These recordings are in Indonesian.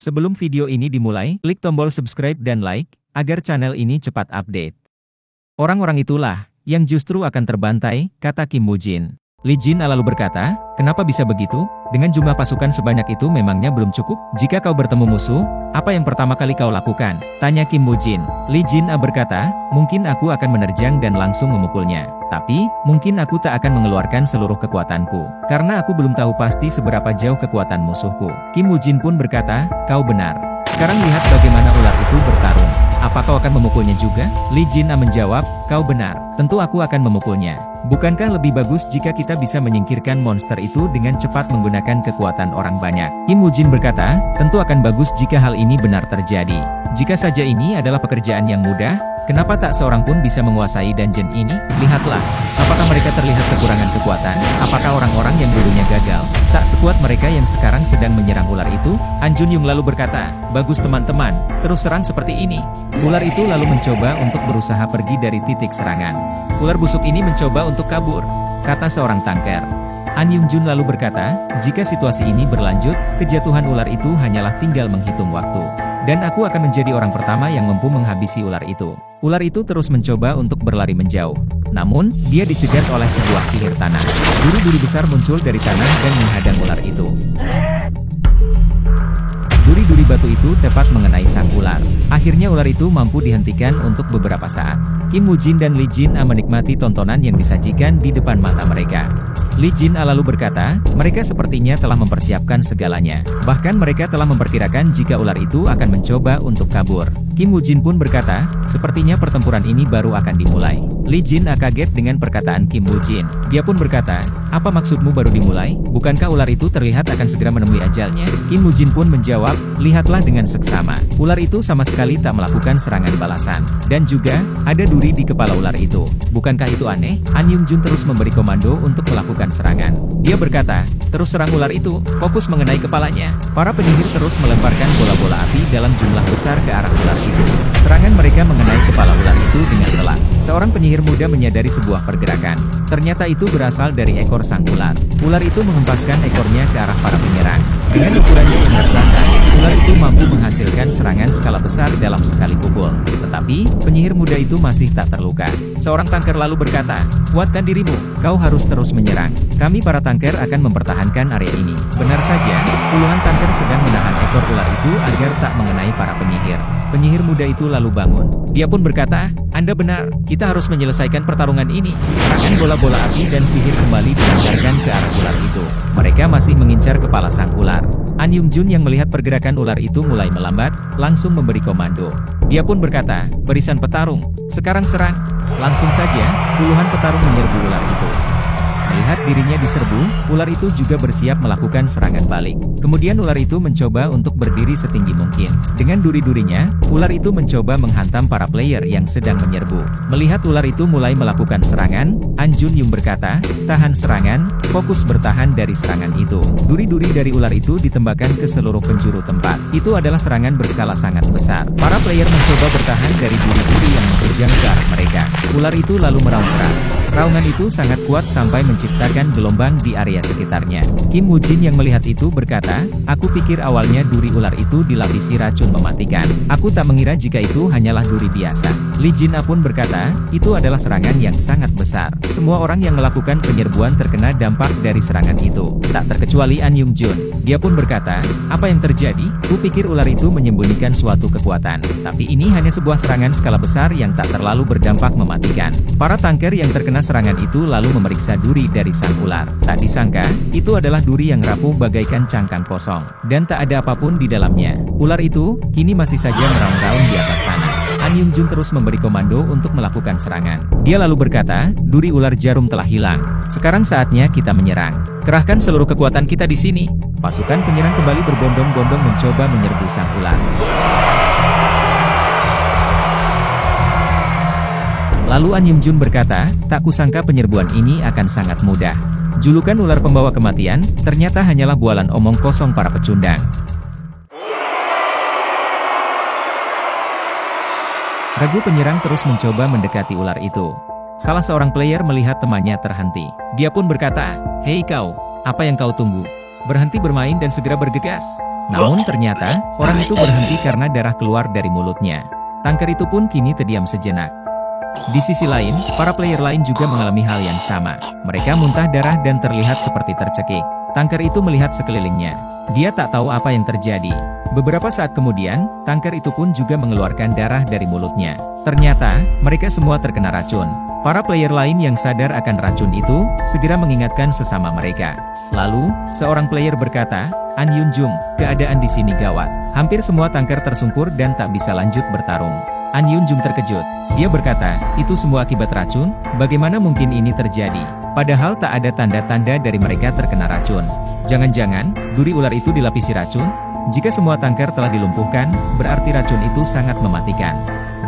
Sebelum video ini dimulai, klik tombol subscribe dan like, agar channel ini cepat update. Orang-orang itulah yang justru akan terbantai, kata Kim Woo-jin. Lee Jin lalu berkata, kenapa bisa begitu? Dengan jumlah pasukan sebanyak itu memangnya belum cukup? Jika kau bertemu musuh, apa yang pertama kali kau lakukan? Tanya Kim Woo-jin. Lee Jin berkata, mungkin aku akan menerjang dan langsung memukulnya. Tapi, mungkin aku tak akan mengeluarkan seluruh kekuatanku. Karena aku belum tahu pasti seberapa jauh kekuatan musuhku. Kim Woo-jin pun berkata, kau benar. Sekarang lihat bagaimana ular itu bertarung. Apa kau akan memukulnya juga? Lee Jin menjawab, kau benar. Tentu aku akan memukulnya. Bukankah lebih bagus jika kita bisa menyingkirkan monster itu dengan cepat menggunakan kekuatan orang banyak? Kim Woo-jin berkata, tentu akan bagus jika hal ini benar terjadi. Jika saja ini adalah pekerjaan yang mudah, kenapa tak seorang pun bisa menguasai dungeon ini? Lihatlah, apakah mereka terlihat kekurangan kekuatan? Apakah orang-orang yang dulunya gagal tak sekuat mereka yang sekarang sedang menyerang ular itu? Han Jun-young lalu berkata, bagus teman-teman, terus serang seperti ini. Ular itu lalu mencoba untuk berusaha pergi dari titik serangan. Ular busuk ini mencoba untuk kabur, kata seorang tanker. Han Yung-jun lalu berkata, jika situasi ini berlanjut, kejatuhan ular itu hanyalah tinggal menghitung waktu. Dan aku akan menjadi orang pertama yang mampu menghabisi ular itu. Ular itu terus mencoba untuk berlari menjauh. Namun, dia dicegat oleh sebuah sihir tanah. Duri-duri besar muncul dari tanah dan menghadang ular itu. Duri-duri batu itu tepat mengenai sang ular. Akhirnya ular itu mampu dihentikan untuk beberapa saat. Kim Woo-jin dan Lee Jin menikmati tontonan yang disajikan di depan mata mereka. Lee Jin lalu berkata, mereka sepertinya telah mempersiapkan segalanya. Bahkan mereka telah memperkirakan jika ular itu akan mencoba untuk kabur. Kim Woo-jin pun berkata, sepertinya pertempuran ini baru akan dimulai. Lee Jin kaget dengan perkataan Kim Woo-jin. Dia pun berkata, apa maksudmu baru dimulai? Bukankah ular itu terlihat akan segera menemui ajalnya? Kim Woo-jin pun menjawab, lihatlah dengan seksama. Ular itu sama sekali tak melakukan serangan balasan. Dan juga, ada duri di kepala ular itu. Bukankah itu aneh? Han Yung-jun terus memberi komando untuk melakukan serangan. Dia berkata, terus serang ular itu, fokus mengenai kepalanya. Para penyihir terus melemparkan bola-bola api dalam jumlah besar ke arah ular itu. Serangan mereka mengenai kepala ular itu dengan telak. Seorang penyihir muda menyadari sebuah pergerakan. Ternyata itu berasal dari ekor sang ular. Ular itu menghempaskan ekornya ke arah para penyerang. Dengan ukurannya yang raksasa, ular itu mampu menghasilkan serangan skala besar dalam sekali pukul. Tetapi, penyihir muda itu masih tak terluka. Seorang tanker lalu berkata, kuatkan dirimu, kau harus terus menyerang. Kami para tanker akan mempertahankan area ini. Benar saja, puluhan tanker sedang menahan ekor ular itu agar tak mengenai para penyihir. Penyihir muda itu lalu bangun. Dia pun berkata, Anda benar, kita harus menyelesaikan pertarungan ini. Serangan bola-bola api dan sihir kembali dilancarkan ke arah ular itu. Mereka masih mengincar kepala sang ular. Han Yung-jun yang melihat pergerakan ular itu mulai melambat, langsung memberi komando. Dia pun berkata, barisan petarung, sekarang serang. Langsung saja, puluhan petarung menyerbu ular itu. Melihat dirinya diserbu, ular itu juga bersiap melakukan serangan balik. Kemudian ular itu mencoba untuk berdiri setinggi mungkin. Dengan duri-durinya, ular itu mencoba menghantam para player yang sedang menyerbu. Melihat ular itu mulai melakukan serangan, Han Jun-young berkata, tahan serangan, fokus bertahan dari serangan itu. Duri-duri dari ular itu ditembakkan ke seluruh penjuru tempat. Itu adalah serangan berskala sangat besar. Para player mencoba bertahan dari duri-duri yang menerjang ke arah mereka. Ular itu lalu meraung keras. Raungan itu sangat kuat sampai menciptakan gelombang di area sekitarnya. Kim Woo-jin yang melihat itu berkata, aku pikir awalnya duri ular itu dilapisi racun mematikan. Aku tak mengira jika itu hanyalah duri biasa. Lee Jin pun berkata, itu adalah serangan yang sangat besar. Semua orang yang melakukan penyerbuan terkena dampak dari serangan itu. Tak terkecuali Han Yung-jun. Dia pun berkata, apa yang terjadi? Kupikir ular itu menyembunyikan suatu kekuatan. Tapi ini hanya sebuah serangan skala besar yang tak terlalu berdampak mematikan. Para tanker yang terkena serangan itu lalu memeriksa duri dari sang ular. Tak disangka, itu adalah duri yang rapuh bagaikan cangkang kosong. Dan tak ada apapun di dalamnya. Ular itu, kini masih saja meraung-raung di atas sana. Han Yung-jun terus memberi komando untuk melakukan serangan. Dia lalu berkata, duri ular jarum telah hilang. Sekarang saatnya kita menyerang. Kerahkan seluruh kekuatan kita di sini. Pasukan penyerang kembali berbondong-bondong mencoba menyerbu sang ular. Lalu Han Yung-jun berkata, tak kusangka penyerbuan ini akan sangat mudah. Julukan ular pembawa kematian, ternyata hanyalah bualan omong kosong para pecundang. Ragu penyerang terus mencoba mendekati ular itu. Salah seorang player melihat temannya terhenti. Dia pun berkata, hei kau, apa yang kau tunggu? Berhenti bermain dan segera bergegas. Namun ternyata, orang itu berhenti karena darah keluar dari mulutnya. Tanker itu pun kini terdiam sejenak. Di sisi lain, para player lain juga mengalami hal yang sama. Mereka muntah darah dan terlihat seperti tercekik. Tanker itu melihat sekelilingnya. Dia tak tahu apa yang terjadi. Beberapa saat kemudian, tanker itu pun juga mengeluarkan darah dari mulutnya. Ternyata, mereka semua terkena racun. Para player lain yang sadar akan racun itu, segera mengingatkan sesama mereka. Lalu, seorang player berkata, "An Yunjung, keadaan di sini gawat. Hampir semua tanker tersungkur dan tak bisa lanjut bertarung." An Yunjung terkejut. Dia berkata, "Itu semua akibat racun? Bagaimana mungkin ini terjadi? Padahal tak ada tanda-tanda dari mereka terkena racun. Jangan-jangan, duri ular itu dilapisi racun? Jika semua tanker telah dilumpuhkan, berarti racun itu sangat mematikan."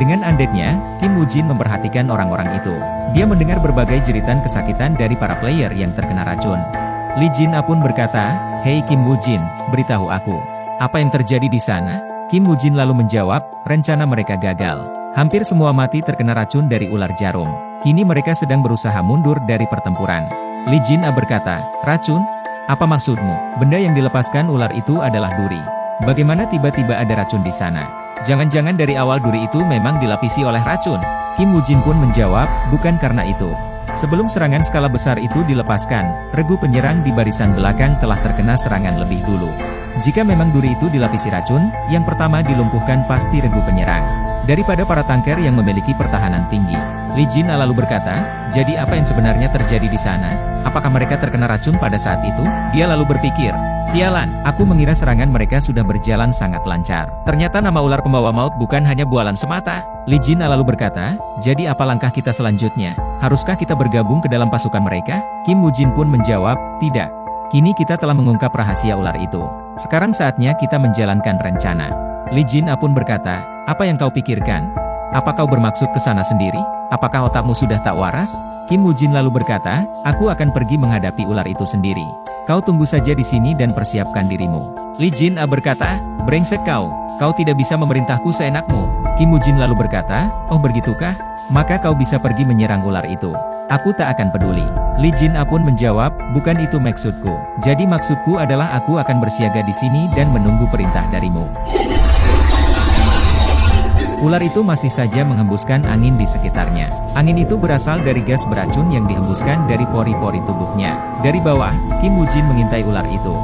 Dengan andeknya, Kim Woo-jin memperhatikan orang-orang itu. Dia mendengar berbagai jeritan kesakitan dari para player yang terkena racun. Lee Jin-ah pun berkata, "Hei Kim Woo-jin, beritahu aku. Apa yang terjadi di sana?" Kim Woo-jin lalu menjawab, "Rencana mereka gagal. Hampir semua mati terkena racun dari ular jarum. Kini mereka sedang berusaha mundur dari pertempuran." Lee Jin-ah berkata, "Racun? Apa maksudmu? Benda yang dilepaskan ular itu adalah duri. Bagaimana tiba-tiba ada racun di sana? Jangan-jangan dari awal duri itu memang dilapisi oleh racun?" Kim Woo-jin pun menjawab, "Bukan karena itu. Sebelum serangan skala besar itu dilepaskan, regu penyerang di barisan belakang telah terkena serangan lebih dulu. Jika memang duri itu dilapisi racun, yang pertama dilumpuhkan pasti regu penyerang, daripada para tanker yang memiliki pertahanan tinggi." Lee Jin-ah lalu berkata, "Jadi apa yang sebenarnya terjadi di sana? Apakah mereka terkena racun pada saat itu?" Dia lalu berpikir, "Sialan, aku mengira serangan mereka sudah berjalan sangat lancar. Ternyata nama ular pembawa maut bukan hanya bualan semata." Lee Jin-ah lalu berkata, "Jadi apa langkah kita selanjutnya? Haruskah kita bergabung ke dalam pasukan mereka?" Kim Woo-jin pun menjawab, "Tidak. Kini kita telah mengungkap rahasia ular itu. Sekarang saatnya kita menjalankan rencana." Lee Jin-ah pun berkata, "Apa yang kau pikirkan? Apa kau bermaksud ke sana sendiri? Apakah otakmu sudah tak waras?" Kim Woo-jin lalu berkata, "Aku akan pergi menghadapi ular itu sendiri. Kau tunggu saja di sini dan persiapkan dirimu." Lee Jin-ah berkata, "Brengsek kau tidak bisa memerintahku seenakmu." Kim Woo-jin lalu berkata, "Oh begitukah? Maka kau bisa pergi menyerang ular itu. Aku tak akan peduli." Lee Jin-ah pun menjawab, "Bukan itu maksudku. Jadi maksudku adalah aku akan bersiaga di sini dan menunggu perintah darimu." Ular itu masih saja menghembuskan angin di sekitarnya. Angin itu berasal dari gas beracun yang dihembuskan dari pori-pori tubuhnya. Dari bawah, Kim Woo-jin mengintai ular itu.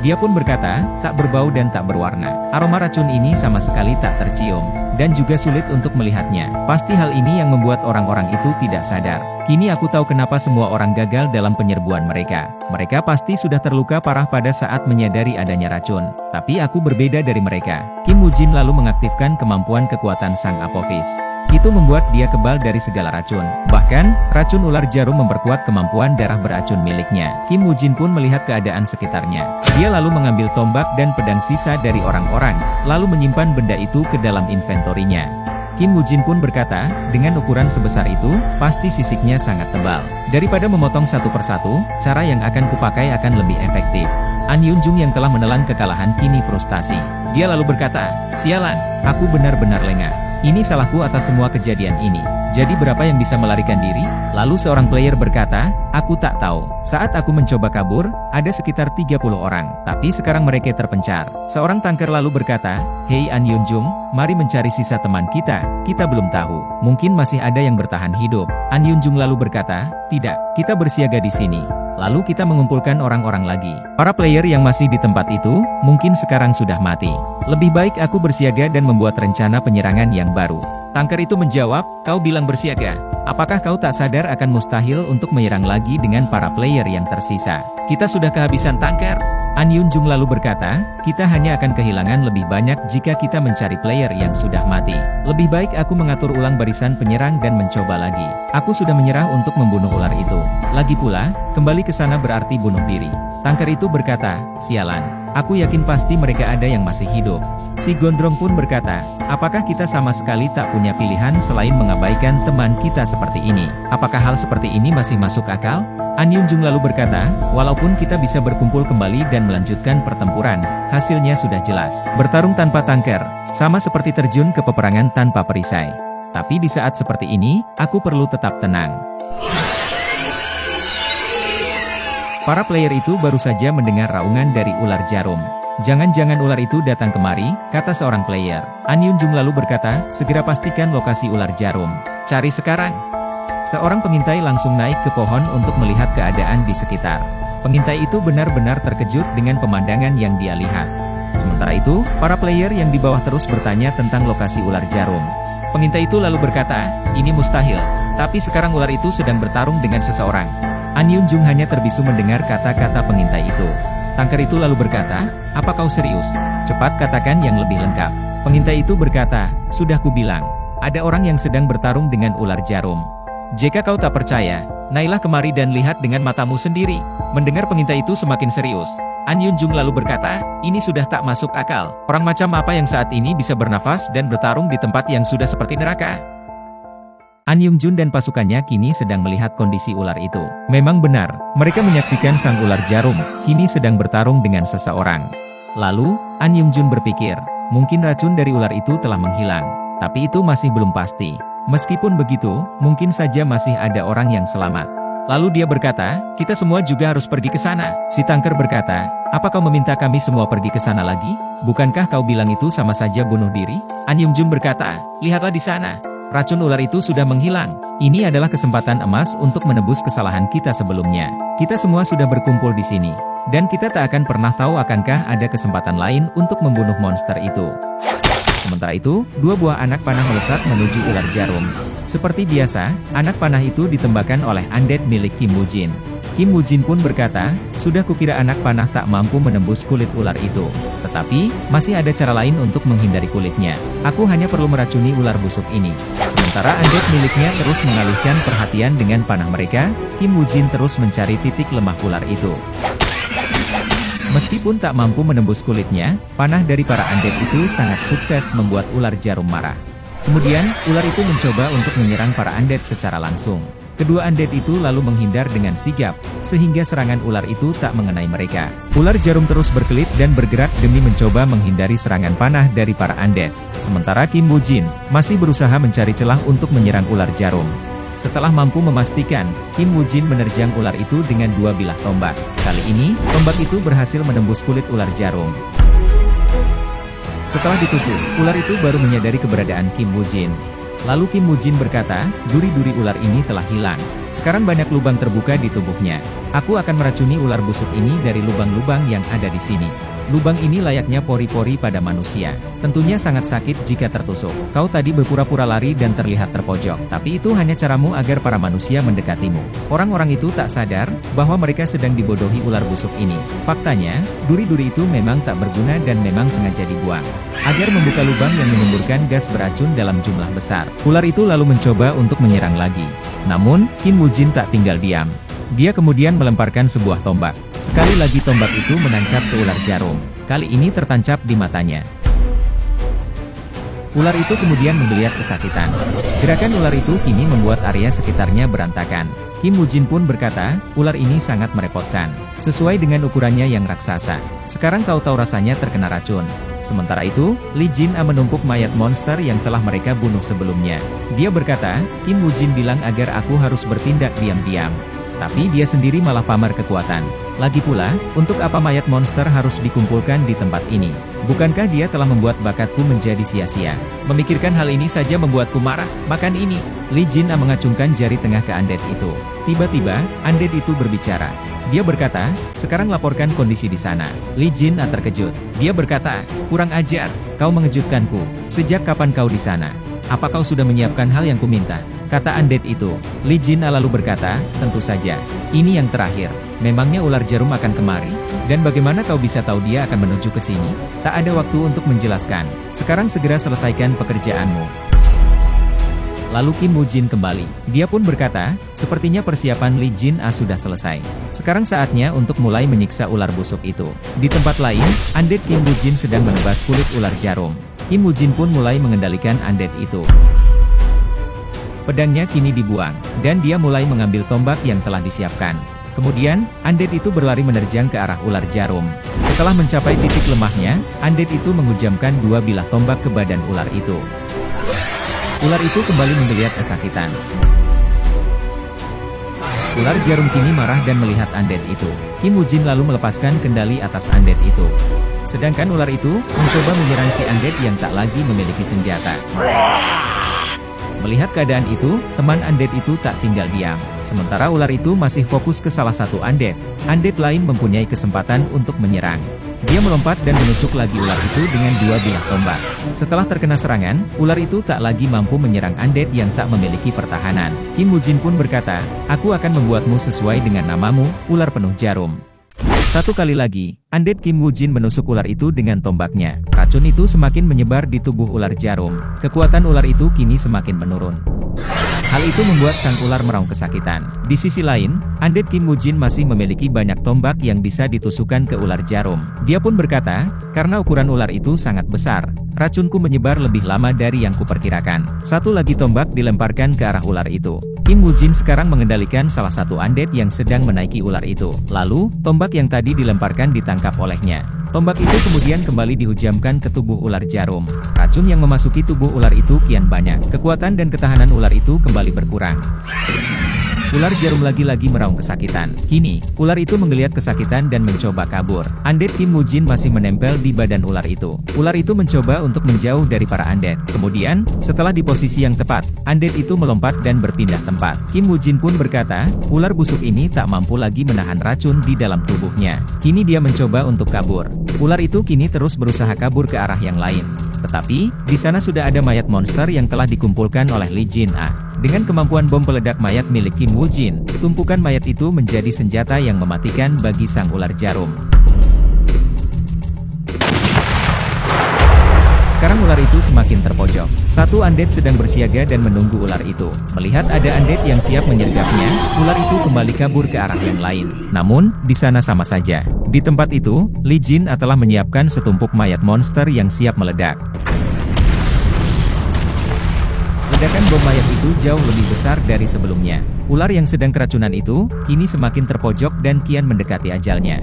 Dia pun berkata, "Tak berbau dan tak berwarna. Aroma racun ini sama sekali tak tercium, dan juga sulit untuk melihatnya. Pasti hal ini yang membuat orang-orang itu tidak sadar. Kini aku tahu kenapa semua orang gagal dalam penyerbuan mereka. Mereka pasti sudah terluka parah pada saat menyadari adanya racun. Tapi aku berbeda dari mereka." Kim Woo-jin lalu mengaktifkan kemampuan kekuatan sang Apophis. Itu membuat dia kebal dari segala racun. Bahkan, racun ular jarum memperkuat kemampuan darah beracun miliknya. Kim Woo-jin pun melihat keadaan sekitarnya. Dia lalu mengambil tombak dan pedang sisa dari orang-orang, lalu menyimpan benda itu ke dalam inventorinya. Kim Woo-jin pun berkata, "Dengan ukuran sebesar itu, pasti sisiknya sangat tebal. Daripada memotong satu persatu, cara yang akan kupakai akan lebih efektif." An Yunjung yang telah menelan kekalahan kini frustasi. Dia lalu berkata, "Sialan, aku benar-benar lengah. Ini salahku atas semua kejadian ini. Jadi berapa yang bisa melarikan diri?" Lalu seorang player berkata, "Aku tak tahu. Saat aku mencoba kabur, ada sekitar 30 orang. Tapi sekarang mereka terpencar." Seorang tanker lalu berkata, "Hei An Yunjung, mari mencari sisa teman kita. Kita belum tahu. Mungkin masih ada yang bertahan hidup." An Yunjung lalu berkata, "Tidak, kita bersiaga di sini. Lalu kita mengumpulkan orang-orang lagi. Para player yang masih di tempat itu, mungkin sekarang sudah mati. Lebih baik aku bersiaga dan membuat rencana penyerangan yang baru." Tanker itu menjawab, "Kau bilang bersiaga. Apakah kau tak sadar akan mustahil untuk menyerang lagi dengan para player yang tersisa? Kita sudah kehabisan tanker." An Yunjung lalu berkata, "Kita hanya akan kehilangan lebih banyak jika kita mencari player yang sudah mati. Lebih baik aku mengatur ulang barisan penyerang dan mencoba lagi. Aku sudah menyerah untuk membunuh ular itu. Lagi pula, kembali ke sana berarti bunuh diri." Tanker itu berkata, "Sialan. Aku yakin pasti mereka ada yang masih hidup." Si Gondrong pun berkata, "Apakah kita sama sekali tak punya pilihan selain mengabaikan teman kita seperti ini? Apakah hal seperti ini masih masuk akal?" An Yunjung lalu berkata, "Walaupun kita bisa berkumpul kembali dan melanjutkan pertempuran, hasilnya sudah jelas. Bertarung tanpa tanker, sama seperti terjun ke peperangan tanpa perisai. Tapi di saat seperti ini, aku perlu tetap tenang." Para player itu baru saja mendengar raungan dari ular jarum. Jangan-jangan ular itu datang kemari, kata seorang player. An Yunjung lalu berkata, segera pastikan lokasi ular jarum. Cari sekarang. Seorang pengintai langsung naik ke pohon untuk melihat keadaan di sekitar. Pengintai itu benar-benar terkejut dengan pemandangan yang dia lihat. Sementara itu, para player yang di bawah terus bertanya tentang lokasi ular jarum. Pengintai itu lalu berkata, ini mustahil. Tapi sekarang ular itu sedang bertarung dengan seseorang. An Yunjung hanya terbisu mendengar kata-kata pengintai itu. Tangker itu lalu berkata, apa kau serius? Cepat katakan yang lebih lengkap. Pengintai itu berkata, sudah kubilang. Ada orang yang sedang bertarung dengan ular jarum. Jika kau tak percaya, naiklah kemari dan lihat dengan matamu sendiri. Mendengar pengintai itu semakin serius. An Yunjung lalu berkata, ini sudah tak masuk akal. Orang macam apa yang saat ini bisa bernafas dan bertarung di tempat yang sudah seperti neraka? An Yungjun dan pasukannya kini sedang melihat kondisi ular itu. Memang benar, mereka menyaksikan sang ular jarum, kini sedang bertarung dengan seseorang. Lalu, An Yungjun berpikir, mungkin racun dari ular itu telah menghilang. Tapi itu masih belum pasti. Meskipun begitu, mungkin saja masih ada orang yang selamat. Lalu dia berkata, kita semua juga harus pergi ke sana. Si Tangker berkata, apa kau meminta kami semua pergi ke sana lagi? Bukankah kau bilang itu sama saja bunuh diri? An Yungjun berkata, lihatlah di sana. Racun ular itu sudah menghilang. Ini adalah kesempatan emas untuk menebus kesalahan kita sebelumnya. Kita semua sudah berkumpul di sini. Dan kita tak akan pernah tahu akankah ada kesempatan lain untuk membunuh monster itu. Sementara itu, dua buah anak panah melesat menuju ular jarum. Seperti biasa, anak panah itu ditembakkan oleh undead milik Kim Woo-jin. Kim Woo-jin pun berkata, sudah kukira anak panah tak mampu menembus kulit ular itu. Tetapi, masih ada cara lain untuk menghindari kulitnya. Aku hanya perlu meracuni ular busuk ini. Sementara undead miliknya terus mengalihkan perhatian dengan panah mereka, Kim Woo-jin terus mencari titik lemah ular itu. Meskipun tak mampu menembus kulitnya, panah dari para undead itu sangat sukses membuat ular jarum marah. Kemudian, ular itu mencoba untuk menyerang para undead secara langsung. Kedua undead itu lalu menghindar dengan sigap, sehingga serangan ular itu tak mengenai mereka. Ular jarum terus berkelit dan bergerak demi mencoba menghindari serangan panah dari para undead. Sementara Kim Woo-jin masih berusaha mencari celah untuk menyerang ular jarum. Setelah mampu memastikan, Kim Woo-jin menerjang ular itu dengan dua bilah tombak. Kali ini, tombak itu berhasil menembus kulit ular jarum. Setelah ditusuk, ular itu baru menyadari keberadaan Kim Woo-jin. Lalu Kim Woo-jin berkata, duri-duri ular ini telah hilang. Sekarang banyak lubang terbuka di tubuhnya. Aku akan meracuni ular busuk ini dari lubang-lubang yang ada di sini. Lubang ini layaknya pori-pori pada manusia. Tentunya sangat sakit jika tertusuk. Kau tadi berpura-pura lari dan terlihat terpojok. Tapi itu hanya caramu agar para manusia mendekatimu. Orang-orang itu tak sadar bahwa mereka sedang dibodohi ular busuk ini. Faktanya, duri-duri itu memang tak berguna dan memang sengaja dibuang agar membuka lubang yang menyemburkan gas beracun dalam jumlah besar. Ular itu lalu mencoba untuk menyerang lagi. Namun, Kim Woo-jin tak tinggal diam. Dia kemudian melemparkan sebuah tombak. Sekali lagi tombak itu menancap ke ular jarum. Kali ini tertancap di matanya. Ular itu kemudian menggeliat kesakitan. Gerakan ular itu kini membuat area sekitarnya berantakan. Kim Woo-jin pun berkata, ular ini sangat merepotkan. Sesuai dengan ukurannya yang raksasa. Sekarang kau tahu rasanya terkena racun. Sementara itu, Lee Jin-a menumpuk mayat monster yang telah mereka bunuh sebelumnya. Dia berkata, Kim Woo-jin bilang agar aku harus bertindak diam-diam. Tapi dia sendiri malah pamar kekuatan. Lagi pula, untuk apa mayat monster harus dikumpulkan di tempat ini? Bukankah dia telah membuat bakatku menjadi sia-sia? Memikirkan hal ini saja membuatku marah. Makan ini. Lee Jin-a mengacungkan jari tengah ke undead itu. Tiba-tiba, undead itu berbicara. Dia berkata, sekarang laporkan kondisi di sana. Lee Jin-a terkejut. Dia berkata, kurang ajar, kau mengejutkanku. Sejak kapan kau di sana? Apa kau sudah menyiapkan hal yang kuminta? Kata undead itu. Lee Jin-a lalu berkata, tentu saja. Ini yang terakhir. Memangnya ular jarum akan kemari? Dan bagaimana kau bisa tahu dia akan menuju ke sini? Tak ada waktu untuk menjelaskan. Sekarang segera selesaikan pekerjaanmu. Lalu Kim Woo-jin kembali. Dia pun berkata, sepertinya persiapan Lee Jin-a sudah selesai. Sekarang saatnya untuk mulai menyiksa ular busuk itu. Di tempat lain, undead Kim Woo-jin sedang menebas kulit ular jarum. Kim Woo-jin pun mulai mengendalikan undead itu. Pedangnya kini dibuang, dan dia mulai mengambil tombak yang telah disiapkan. Kemudian, undead itu berlari menerjang ke arah ular jarum. Setelah mencapai titik lemahnya, undead itu menghujamkan dua bilah tombak ke badan ular itu. Ular itu kembali menggeliat kesakitan. Ular jarum kini marah dan melihat undead itu. Kim Woo-jin lalu melepaskan kendali atas undead itu. Sedangkan ular itu mencoba menyerang si undead yang tak lagi memiliki senjata. Melihat keadaan itu, teman undead itu tak tinggal diam. Sementara ular itu masih fokus ke salah satu undead. Undead lain mempunyai kesempatan untuk menyerang. Dia melompat dan menusuk lagi ular itu dengan dua bilah tombak. Setelah terkena serangan, ular itu tak lagi mampu menyerang undead yang tak memiliki pertahanan. Kim Woo-jin pun berkata, "Aku akan membuatmu sesuai dengan namamu, ular penuh jarum." Satu kali lagi, undead Kim Woo-jin menusuk ular itu dengan tombaknya. Racun itu semakin menyebar di tubuh ular jarum. Kekuatan ular itu kini semakin menurun. Hal itu membuat sang ular meraung kesakitan. Di sisi lain, undead Kim Woo-jin masih memiliki banyak tombak yang bisa ditusukkan ke ular jarum. Dia pun berkata, "Karena ukuran ular itu sangat besar, racunku menyebar lebih lama dari yang kuperkirakan." Satu lagi tombak dilemparkan ke arah ular itu. Kim Woo-jin sekarang mengendalikan salah satu undead yang sedang menaiki ular itu. Lalu, tombak yang tadi dilemparkan ditangkap olehnya. Tombak itu kemudian kembali dihujamkan ke tubuh ular jarum. Racun yang memasuki tubuh ular itu kian banyak. Kekuatan dan ketahanan ular itu kembali berkurang. Ular jarum lagi-lagi meraung kesakitan. Kini, ular itu menggeliat kesakitan dan mencoba kabur. Undead Kim Woo-jin masih menempel di badan ular itu. Ular itu mencoba untuk menjauh dari para undead. Kemudian, setelah di posisi yang tepat, undead itu melompat dan berpindah tempat. Kim Woo-jin pun berkata, ular busuk ini tak mampu lagi menahan racun di dalam tubuhnya. Kini dia mencoba untuk kabur. Ular itu kini terus berusaha kabur ke arah yang lain. Tetapi, di sana sudah ada mayat monster yang telah dikumpulkan oleh Lee Jin-ah. Dengan kemampuan bom peledak mayat milik Kim Woo-jin, tumpukan mayat itu menjadi senjata yang mematikan bagi sang ular jarum. Sekarang ular itu semakin terpojok. Satu undead sedang bersiaga dan menunggu ular itu. Melihat ada undead yang siap menyergapnya, ular itu kembali kabur ke arah yang lain. Namun, di sana sama saja. Di tempat itu, Lee Jin-ah telah menyiapkan setumpuk mayat monster yang siap meledak. Ledakan bom mayat itu jauh lebih besar dari sebelumnya. Ular yang sedang keracunan itu, kini semakin terpojok dan kian mendekati ajalnya.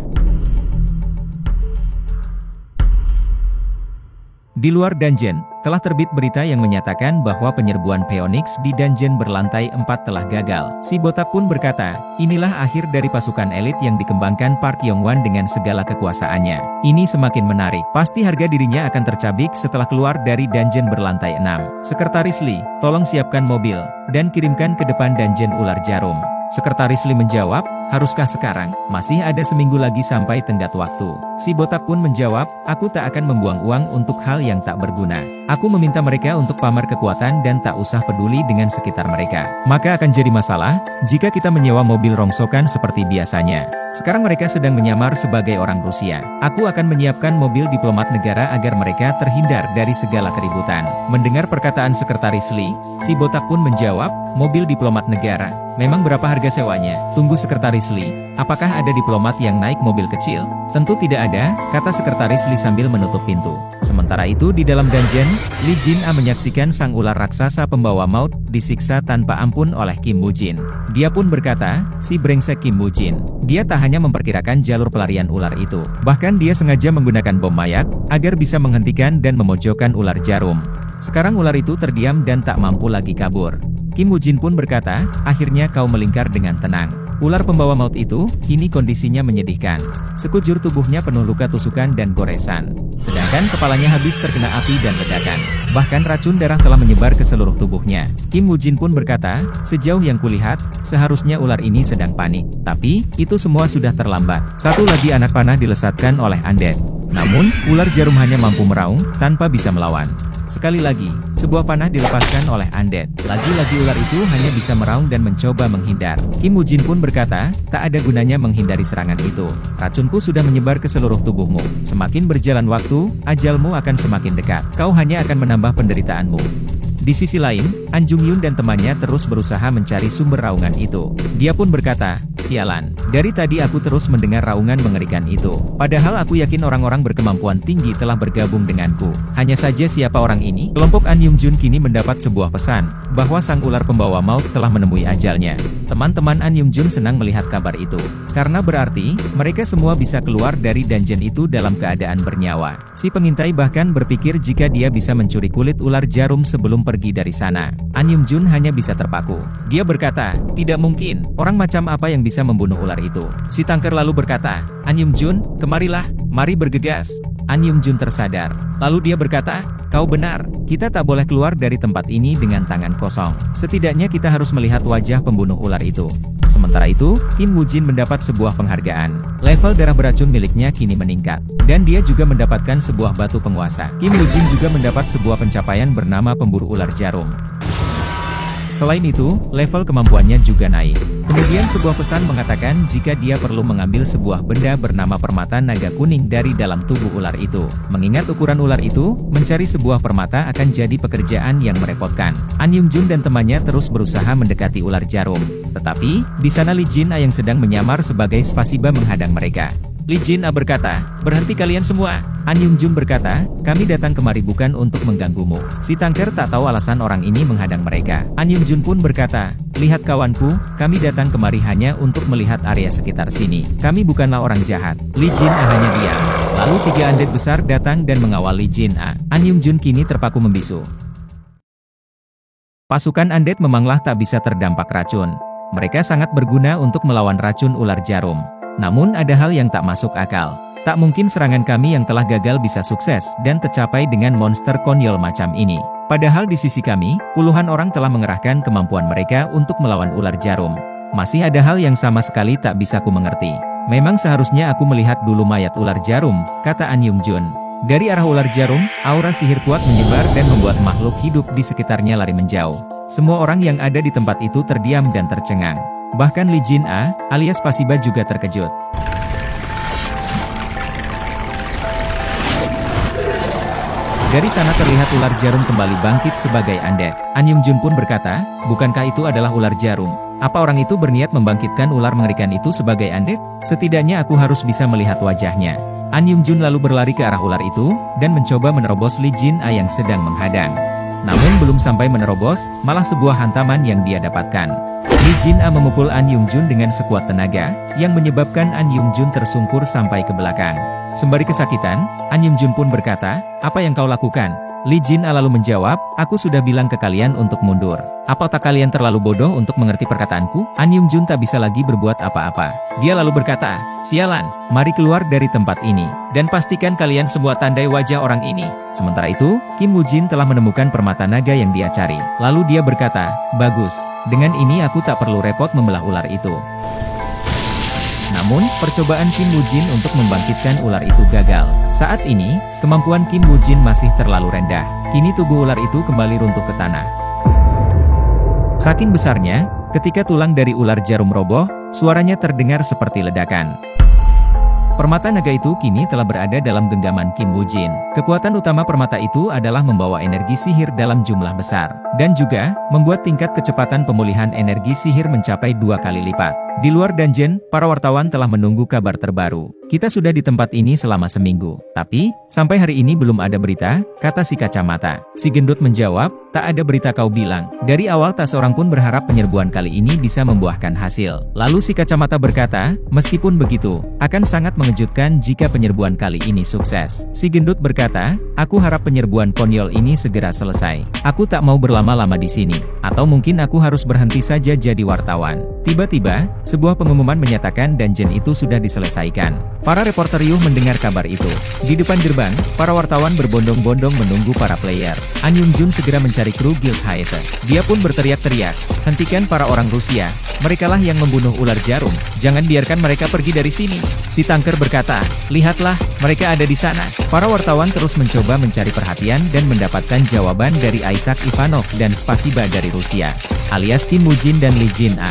Di luar dungeon, telah terbit berita yang menyatakan bahwa penyerbuan Phoenix di dungeon berlantai 4 telah gagal. Si botak pun berkata, inilah akhir dari pasukan elit yang dikembangkan Park Yong-wan dengan segala kekuasaannya. Ini semakin menarik. Pasti harga dirinya akan tercabik setelah keluar dari dungeon berlantai 6. Sekretaris Lee, tolong siapkan mobil, dan kirimkan ke depan dungeon ular jarum. Sekretaris Lee menjawab, haruskah sekarang? Masih ada seminggu lagi sampai tenggat waktu. Si botak pun menjawab, aku tak akan membuang uang untuk hal yang tak berguna. Aku meminta mereka untuk pamer kekuatan dan tak usah peduli dengan sekitar mereka. Maka akan jadi masalah, jika kita menyewa mobil rongsokan seperti biasanya. Sekarang mereka sedang menyamar sebagai orang Rusia. Aku akan menyiapkan mobil diplomat negara agar mereka terhindar dari segala keributan. Mendengar perkataan Sekretaris Lee, si botak pun menjawab, mobil diplomat negara. Memang berapa harga sewanya? Tunggu Sekretaris Lee, apakah ada diplomat yang naik mobil kecil? Tentu tidak ada, kata Sekretaris Lee sambil menutup pintu. Sementara itu di dalam dungeon, Lee Jin-ah menyaksikan sang ular raksasa pembawa maut disiksa tanpa ampun oleh Kim Woo-jin. Dia pun berkata, si brengsek Kim Woo-jin. Dia tak hanya memperkirakan jalur pelarian ular itu, bahkan dia sengaja menggunakan bom mayat, agar bisa menghentikan dan memojokkan ular jarum. Sekarang ular itu terdiam dan tak mampu lagi kabur. Kim Woo-jin pun berkata, akhirnya kau melingkar dengan tenang. Ular pembawa maut itu, kini kondisinya menyedihkan. Sekujur tubuhnya penuh luka tusukan dan goresan. Sedangkan kepalanya habis terkena api dan ledakan. Bahkan racun darah telah menyebar ke seluruh tubuhnya. Kim Woo-jin pun berkata, sejauh yang kulihat, seharusnya ular ini sedang panik. Tapi, itu semua sudah terlambat. Satu lagi anak panah dilesatkan oleh undead. Namun, ular jarum hanya mampu meraung, tanpa bisa melawan. Sekali lagi, sebuah panah dilepaskan oleh undead. Lagi-lagi ular itu hanya bisa meraung dan mencoba menghindar. Kim Woo-jin pun berkata, tak ada gunanya menghindari serangan itu. Racunku sudah menyebar ke seluruh tubuhmu. Semakin berjalan waktu, ajalmu akan semakin dekat. Kau hanya akan menambah penderitaanmu. Di sisi lain, An Jung-yun dan temannya terus berusaha mencari sumber raungan itu. Dia pun berkata, sialan, dari tadi aku terus mendengar raungan mengerikan itu. Padahal aku yakin orang-orang berkemampuan tinggi telah bergabung denganku. Hanya saja siapa orang ini? Kelompok An Yung-jun kini mendapat sebuah pesan, bahwa sang ular pembawa maut telah menemui ajalnya. Teman-teman An Yung-jun senang melihat kabar itu. Karena berarti, mereka semua bisa keluar dari dungeon itu dalam keadaan bernyawa. Si pengintai bahkan berpikir jika dia bisa mencuri kulit ular jarum sebelum pergi dari sana. An Yung-jun hanya bisa terpaku. Dia berkata, tidak mungkin, orang macam apa yang bisa membunuh ular itu. Si tangker lalu berkata, An Yung-jun, kemarilah, mari bergegas. An Yungjun tersadar. Lalu dia berkata, kau benar, kita tak boleh keluar dari tempat ini dengan tangan kosong. Setidaknya kita harus melihat wajah pembunuh ular itu. Sementara itu, Kim Woo-jin mendapat sebuah penghargaan. Level darah beracun miliknya kini meningkat. Dan dia juga mendapatkan sebuah batu penguasa. Kim Woo-jin juga mendapat sebuah pencapaian bernama pemburu ular jarum. Selain itu, level kemampuannya juga naik. Kemudian sebuah pesan mengatakan jika dia perlu mengambil sebuah benda bernama permata naga kuning dari dalam tubuh ular itu. Mengingat ukuran ular itu, mencari sebuah permata akan jadi pekerjaan yang merepotkan. An Yungjun dan temannya terus berusaha mendekati ular jarum. Tetapi, di sana Lee Jin-a yang sedang menyamar sebagai spasiba menghadang mereka. Lee Jin-a berkata, berhenti kalian semua. An Yungjun berkata, kami datang kemari bukan untuk mengganggumu. Si Tangker tak tahu alasan orang ini menghadang mereka. An Yungjun pun berkata, lihat kawanku, kami datang kemari hanya untuk melihat area sekitar sini. Kami bukanlah orang jahat. Lee Jin-a hanya diam. Lalu 3 undead besar datang dan mengawal Lee Jin-a. An Yungjun kini terpaku membisu. Pasukan undead memanglah tak bisa terdampak racun. Mereka sangat berguna untuk melawan racun ular jarum. Namun ada hal yang tak masuk akal. Tak mungkin serangan kami yang telah gagal bisa sukses dan tercapai dengan monster konyol macam ini. Padahal di sisi kami, puluhan orang telah mengerahkan kemampuan mereka untuk melawan ular jarum. Masih ada hal yang sama sekali tak bisa ku mengerti. Memang seharusnya aku melihat dulu mayat ular jarum, kata An Yungjun. Dari arah ular jarum, aura sihir kuat menyebar dan membuat makhluk hidup di sekitarnya lari menjauh. Semua orang yang ada di tempat itu terdiam dan tercengang. Bahkan Lee Jin-a, alias Pasiba juga terkejut. Dari sana terlihat ular jarum kembali bangkit sebagai undead. An Yungjun pun berkata, bukankah itu adalah ular jarum? Apa orang itu berniat membangkitkan ular mengerikan itu sebagai undead? Setidaknya aku harus bisa melihat wajahnya. An Yungjun lalu berlari ke arah ular itu, dan mencoba menerobos Lee Jin-a yang sedang menghadang. Namun belum sampai menerobos, malah sebuah hantaman yang dia dapatkan. Lee Jin-a memukul An Yungjun dengan sekuat tenaga, yang menyebabkan An Yungjun tersungkur sampai ke belakang. Sembari kesakitan, An Yungjun pun berkata, apa yang kau lakukan? Lee Jin-a lalu menjawab, aku sudah bilang ke kalian untuk mundur. Apa otak kalian terlalu bodoh untuk mengerti perkataanku? An Yungjun tak bisa lagi berbuat apa-apa. Dia lalu berkata, sialan, mari keluar dari tempat ini, dan pastikan kalian semua tandai wajah orang ini. Sementara itu, Kim Woo-jin telah menemukan permata naga yang dia cari. Lalu dia berkata, bagus, dengan ini aku tak perlu repot membelah ular itu. Namun, percobaan Kim Woo-jin untuk membangkitkan ular itu gagal. Saat ini, kemampuan Kim Woo-jin masih terlalu rendah. Kini tubuh ular itu kembali runtuh ke tanah. Saking besarnya, ketika tulang dari ular jarum roboh, suaranya terdengar seperti ledakan. Permata naga itu kini telah berada dalam genggaman Kim Woo-jin. Kekuatan utama permata itu adalah membawa energi sihir dalam jumlah besar, dan juga membuat tingkat kecepatan pemulihan energi sihir mencapai 2 kali lipat. Di luar dungeon, para wartawan telah menunggu kabar terbaru. Kita sudah di tempat ini selama seminggu, tapi sampai hari ini belum ada berita, kata si kacamata. Si gendut menjawab, tak ada berita kau bilang. Dari awal tak seorang pun berharap penyerbuan kali ini bisa membuahkan hasil. Lalu si kacamata berkata, meskipun begitu, akan sangat mengejutkan jika penyerbuan kali ini sukses. Si gendut berkata, aku harap penyerbuan konyol ini segera selesai. Aku tak mau berlama-lama di sini, atau mungkin aku harus berhenti saja jadi wartawan. Tiba-tiba, sebuah pengumuman menyatakan dungeon itu sudah diselesaikan. Para reporter riuh mendengar kabar itu. Di depan gerbang, para wartawan berbondong-bondong menunggu para player. An Yungjun segera mencari kru Guild Haete. Dia pun berteriak-teriak, hentikan para orang Rusia. Merekalah yang membunuh ular jarum. Jangan biarkan mereka pergi dari sini. Si Tangker berkata, lihatlah, mereka ada di sana. Para wartawan terus mencoba mencari perhatian dan mendapatkan jawaban dari Isaac Ivanov dan Spasiba dari Rusia, alias Kim Woo-jin dan Lee Jin-a.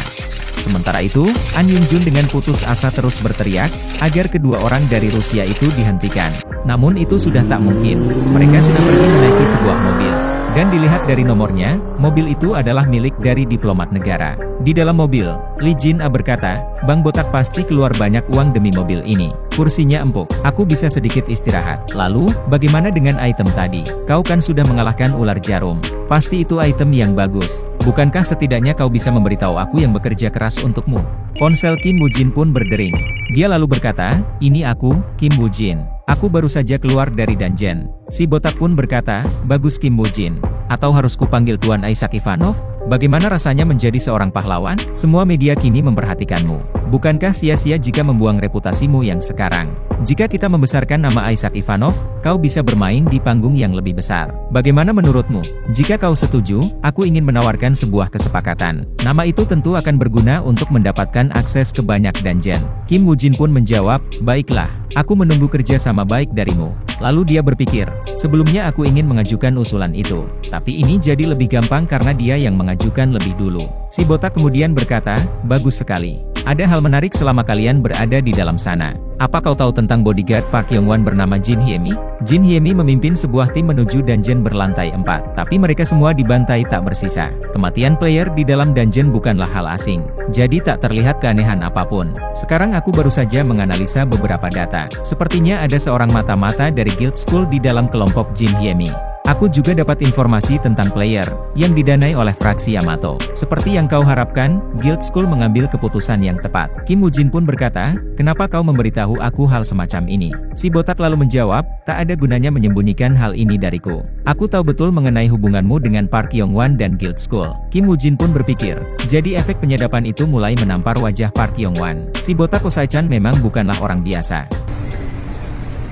Sementara itu, An Yungjun dengan putus asa terus berteriak, agar kedua orang dari Rusia itu dihentikan. Namun itu sudah tak mungkin. Mereka sudah pergi menaiki sebuah mobil. Dan dilihat dari nomornya, mobil itu adalah milik dari diplomat negara. Di dalam mobil, Lee Jin-a berkata, Bang Botak pasti keluar banyak uang demi mobil ini. Kursinya empuk, aku bisa sedikit istirahat. Lalu, bagaimana dengan item tadi? Kau kan sudah mengalahkan ular jarum. Pasti itu item yang bagus. Bukankah setidaknya kau bisa memberitahu aku yang bekerja keras untukmu? Ponsel Kim Woo-jin pun berdering. Dia lalu berkata, ini aku, Kim Woo-jin. Aku baru saja keluar dari dungeon. Si botak pun berkata, bagus Kim Woo-jin. Atau harus kupanggil Tuan Isaac Ivanov? Bagaimana rasanya menjadi seorang pahlawan? Semua media kini memperhatikanmu. Bukankah sia-sia jika membuang reputasimu yang sekarang? Jika kita membesarkan nama Isaac Ivanov, kau bisa bermain di panggung yang lebih besar. Bagaimana menurutmu? Jika kau setuju, aku ingin menawarkan sebuah kesepakatan. Nama itu tentu akan berguna untuk mendapatkan akses ke banyak dungeon. Kim Woo-jin pun menjawab, baiklah, aku menunggu kerja sama baik darimu. Lalu dia berpikir, sebelumnya aku ingin mengajukan usulan itu. Tapi ini jadi lebih gampang karena dia yang mengajukan lebih dulu. Si botak kemudian berkata, bagus sekali. Ada hal menarik selama kalian berada di dalam sana. Apa kau tahu tentang bodyguard Park Yong-wan bernama Jin Hyemi? Jin Hyemi memimpin sebuah tim menuju dungeon berlantai 4, tapi mereka semua dibantai tak bersisa. Kematian player di dalam dungeon bukanlah hal asing, jadi tak terlihat keanehan apapun. Sekarang aku baru saja menganalisa beberapa data. Sepertinya ada seorang mata-mata dari Guild School di dalam kelompok Jin Hyemi. Aku juga dapat informasi tentang player yang didanai oleh fraksi Yamato. Seperti yang kau harapkan, Guild School mengambil keputusan yang tepat. Kim Woo-jin pun berkata, kenapa kau memberitahu aku hal semacam ini? Si botak lalu menjawab, tak ada gunanya menyembunyikan hal ini dariku. Aku tahu betul mengenai hubunganmu dengan Park Yong-wan dan Guild School. Kim Woo-jin pun berpikir, jadi efek penyedapan itu mulai menampar wajah Park Yong-wan. Si botak Osai-chan memang bukanlah orang biasa.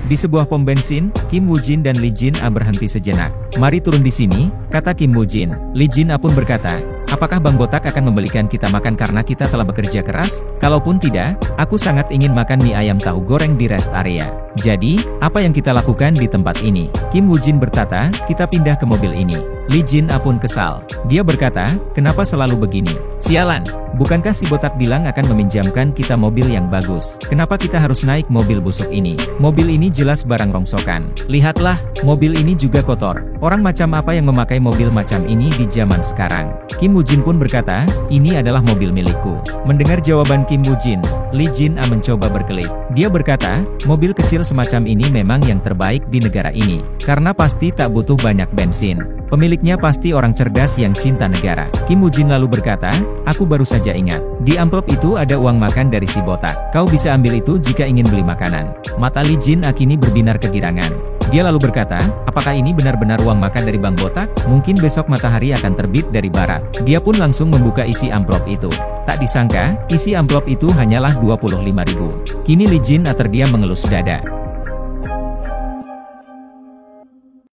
Di sebuah pom bensin, Kim Woo-jin dan Lee Jin-a berhenti sejenak. Mari turun di sini, kata Kim Woo-jin. Lee Jin-a pun berkata, apakah Bang Botak akan membelikan kita makan karena kita telah bekerja keras? Kalaupun tidak, aku sangat ingin makan mie ayam tahu goreng di rest area. Jadi, apa yang kita lakukan di tempat ini? Kim Woo-jin berkata, kita pindah ke mobil ini. Lee Jin-a pun kesal. Dia berkata, kenapa selalu begini? Sialan! Bukankah si botak bilang akan meminjamkan kita mobil yang bagus? Kenapa kita harus naik mobil busuk ini? Mobil ini jelas barang rongsokan. Lihatlah, mobil ini juga kotor. Orang macam apa yang memakai mobil macam ini di zaman sekarang? Kim Woo-jin pun berkata, ini adalah mobil milikku. Mendengar jawaban Kim Woo-jin, Lee Jin-a mencoba berkelit. Dia berkata, mobil kecil semacam ini memang yang terbaik di negara ini. Karena pasti tak butuh banyak bensin. Pemiliknya pasti orang cerdas yang cinta negara. Kim Woo-jin lalu berkata, aku baru saja ingat. Di amplop itu ada uang makan dari si botak. Kau bisa ambil itu jika ingin beli makanan. Mata Lee Jin-a kini berbinar kegirangan. Dia lalu berkata, apakah ini benar-benar uang makan dari Bang Botak? Mungkin besok matahari akan terbit dari barat. Dia pun langsung membuka isi amplop itu. Tak disangka, isi amplop itu hanyalah 25.000. Kini Lee Jin-a terdiam mengelus dada.